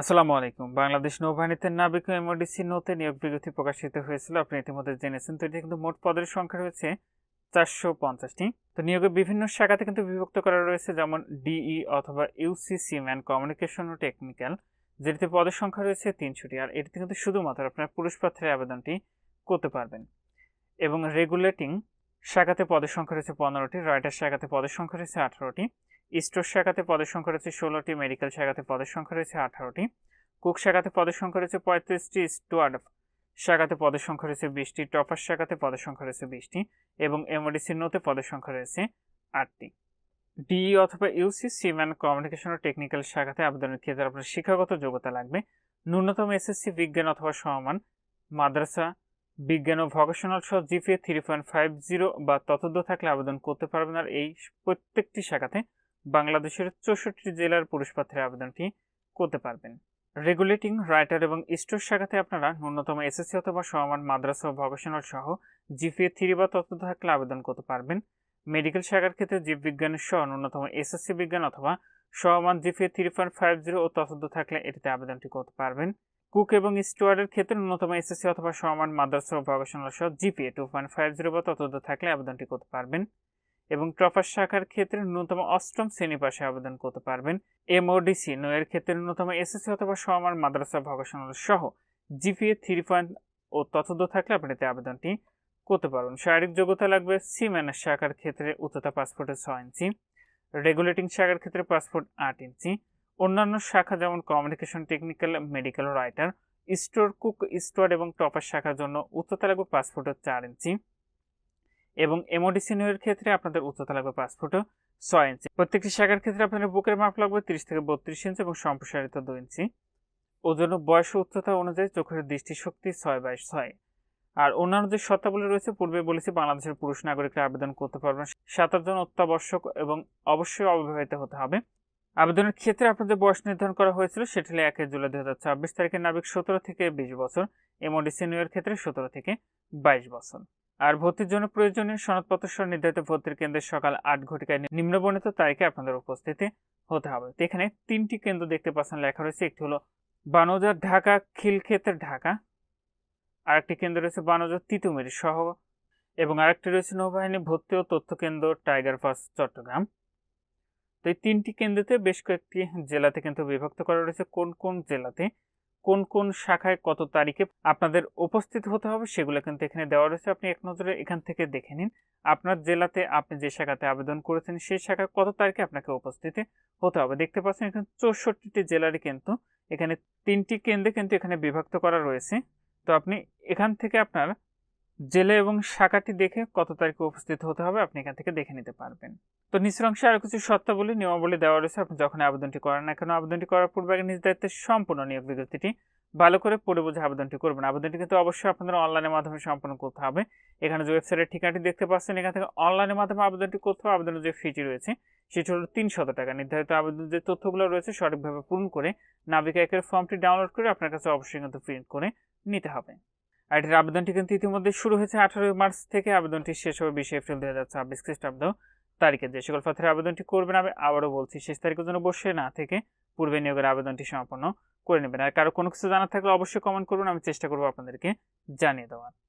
আসসালামু আলাইকুম। বাংলাদেশ নৌবাহিনীতে নাবিক ও এমওডিসি নৌতে নিয়োগ বিজ্ঞপ্তি প্রকাশিত হয়েছিল। আপনি ইতিমধ্যে জেনেছেন। তো এটা কিন্তু মোট পদের সংখ্যা রয়েছে 450টি। তো নিয়োগের বিভিন্ন শাখাতে কিন্তু বিভক্ত করা রয়েছে, যেমন ডিই অথবা ইউসিসি ম্যান কমিউনিকেশন ও টেকনিক্যাল, যেটিতে পদের সংখ্যা রয়েছে 300টি। আর এটিতে কিন্তু শুধুমাত্র আপনার পুরুষ প্রার্থীরা আবেদনটি করতে পারবেন। এবং রেগুলেটিং শাখাতে পদের সংখ্যা রয়েছে 15টি, রাইটার শাখাতে পদের সংখ্যা রয়েছে 18টি, স্টোর শাখাতে পদের সংখ্যা রয়েছে 16টি, মেডিকেল শাখাতে পদের সংখ্যা রয়েছে 18টি, কুক শাখাতে পদের সংখ্যা রয়েছে 35টি, স্টুয়ার্ড শাখাতে পদের সংখ্যা রয়েছে 20টি, টপার শাখাতে পদের সংখ্যা রয়েছে 20টি এবং এমওডিসি নোতে পদের সংখ্যা রয়েছে 8টি। ডিই অথবা ইউসি সিম্যান কমিউনিকেশন ও টেকনিক্যাল শাখাতে আবেদনের ক্ষেত্রে আপনার শিক্ষাগত যোগ্যতা লাগবে। ন্যূনতম এসএসসি বিজ্ঞান অথবা সমমান, মাদ্রাসা বিজ্ঞান ও ভোকেশনাল সহ জিপিএ 3.50 বা ততোধিক থাকলে আবেদন করতে পারবেন। আর এই প্রত্যেকটি শাখাতে বাংলাদেশের 64টি জেলার পুরুষ প্রার্থীরা আবেদনটি করতে পারবেন। রেগুলেটিং, রাইটার এবং স্টোর শাখাতে আপনারা ন্যূনতম এসএসসি অথবা সমমান, মাদ্রাসা ও ভোকেশনাল সহ জিপিএ 3 বা ততোধিক থাকলে আবেদন করতে পারবেন। মেডিকেল শাখার ক্ষেত্রে জীববিজ্ঞানের সহ ন্যূনতম এসএসসি বিজ্ঞান অথবা সমমান জিপিএ 3.50 ও ততোধিক থাকলে এটিতে আবেদনটি করতে পারবেন। কুক এবং স্টুয়ার্ডের ক্ষেত্রে ন্যূনতম এসএসসি অথবা সমমান, মাদ্রাসা ও ভোকেশনাল সহ জিপিএ 2.50 বা ততোধিক থাকলে আবেদনটি করতে পারবেন। এবং টপার শাখার ক্ষেত্রে ন্যূনতম অষ্টম শ্রেণী পাশে আবেদন করতে পারবেন। এমওডিসি নয়ের ক্ষেত্রে ন্যূনতম এসএসসি অথবা সমমান, মাদ্রাসা, ভোকেশনাল সহ জিপিএ 3 ও ততোধিক থাকলে আপনি এতে আবেদনটি করতে পারবেন। শারীরিক যোগ্যতা লাগবে সিম্যান শাখার ক্ষেত্রে উচ্চতা পাসপোর্টের 6 ইঞ্চি, রেগুলেটিং শাখার ক্ষেত্রে পাসপোর্ট 8 ইঞ্চি, অন্যান্য শাখা যেমন communication, technical, medical, writer, store, cook, steward এবং টপার শাখার জন্য উচ্চতা লাগবে পাসপোর্টের 4 ইঞ্চি এবং এমওডিসি এর ক্ষেত্রে আপনাদের উচ্চতা লাগবে পাসপোর্টও 6 ইঞ্চি। প্রত্যেকটি শাখার ক্ষেত্রে আপনাদের বুকের মাপ লাগবে 30 থেকে 32 ইঞ্চি এবং সম্প্রসারিত 2 ইঞ্চি। ওজন, বয়স ও উচ্চতা অনুযায়ী চোখের দৃষ্টিশক্তি 6/6। আর অন্যান্য যে শর্তাবলী রয়েছে পূর্বে বলেছি, বাংলাদেশের পুরুষ নাগরিকরা আবেদন করতে পারবেন। 27 জন অত্যাবশ্যক এবং অবশ্যই অবিবাহিত হতে হবে। আবেদনের ক্ষেত্রে আপনাদের বয়স নির্ধারণ করা হয়েছিল সেটি হলো 1 জুলাই 2026 তারিখে নাবিক 17 থেকে 20 বছর, এমওডিসি এর ক্ষেত্রে 17 থেকে 22 বছর। আর ভর্তির জন্য প্রয়োজনীয় সনদপত্র সহ নির্ধারিত ভর্তির কেন্দ্রে সকাল 8 ঘটিকায় নিম্নবর্ণিত তারিখে আপনাদের উপস্থিতি হতে হবে। তো এখানে 3টি কেন্দ্র দেখতে পাচ্ছেন লেখা রয়েছে। একটি হলো বানৌজার ঢাকা, খিলক্ষেতের ঢাকা, আরেকটি কেন্দ্র রয়েছে বানৌজার তিতুমির সহ এবং আরেকটি রয়েছে নৌবাহিনী ভর্তি ও তথ্য কেন্দ্র টাইগার পাস চট্টগ্রাম। তো এই 3টি কেন্দ্রতে বেশ কয়েকটি জেলাতে কিন্তু বিভক্ত করা রয়েছে। কোন কোন জেলাতে কোন কোন শাখায় কত তারিখে আপনাদের উপস্থিত হতে হবে সেগুলো কিন্তু এখানে দেওয়া রয়েছে। আপনি এক নজরে এখান থেকে দেখে নিন আপনার জেলাতে আপনি যে শাখাতে আবেদন করেছেন সেই শাখায় কত তারিখে আপনাকে উপস্থিত হতে হবে। দেখতে পাচ্ছেন এখানে 64টি জেলারই কিন্তু এখানে 3টি কেন্দ্রে কিন্তু এখানে বিভক্ত করা রয়েছে। তো আপনি এখান থেকে আপনার জেলা এবং শাখাটি দেখে কত তারিখে উপস্থিত হতে হবে আপনি এখান থেকে দেখে নিতে পারবেন। তো নিচের অংশে আরো কিছু শর্তাবলী, নিয়মাবলী দেওয়া রয়েছে। আপনি যখন আবেদনটি করেন না কেন, আবেদনটি করার পূর্বে আগে নিজ দায়িত্বে সম্পূর্ণ নিয়োগ বিজ্ঞপ্তিটি ভালো করে পড়ে বুঝে আবেদনটি করবেন। আবেদনটি কিন্তু অবশ্যই আপনাদের অনলাইনের মাধ্যমে সম্পন্ন করতে হবে। এখানে যে ওয়েবসাইটের ঠিকানাটি দেখতে পাচ্ছেন, এখান থেকে অনলাইনের মাধ্যমে আবেদনটি করতে হবে। আবেদনের যে ফিটি রয়েছে সেটি হলো 300 টাকা। নির্ধারিত আবেদনের যে তথ্যগুলো রয়েছে সঠিকভাবে পূরণ করে নাবিকা একের ফর্মটি ডাউনলোড করে আপনার কাছে অবশ্যই কিন্তু প্রিন্ট করে নিতে হবে। আর এটির আবেদনটি কিন্তু ইতিমধ্যে শুরু হয়েছে 18 মার্চ থেকে, আবেদনটি শেষ হবে 20 এপ্রিল 2026 খ্রিস্টাব্দ তারিখে। যে সকল প্রার্থীরা আবেদনটি করবেন, আমি আবারও বলছি, শেষ তারিখের জন্য বসে না থেকে পূর্বে নিয়োগের আবেদনটি সম্পন্ন করে নেবেন। আর কারো কোনো কিছু জানার থাকলে অবশ্যই কমেন্ট করবেন, আমি চেষ্টা করবো আপনাদেরকে জানিয়ে দেওয়ার।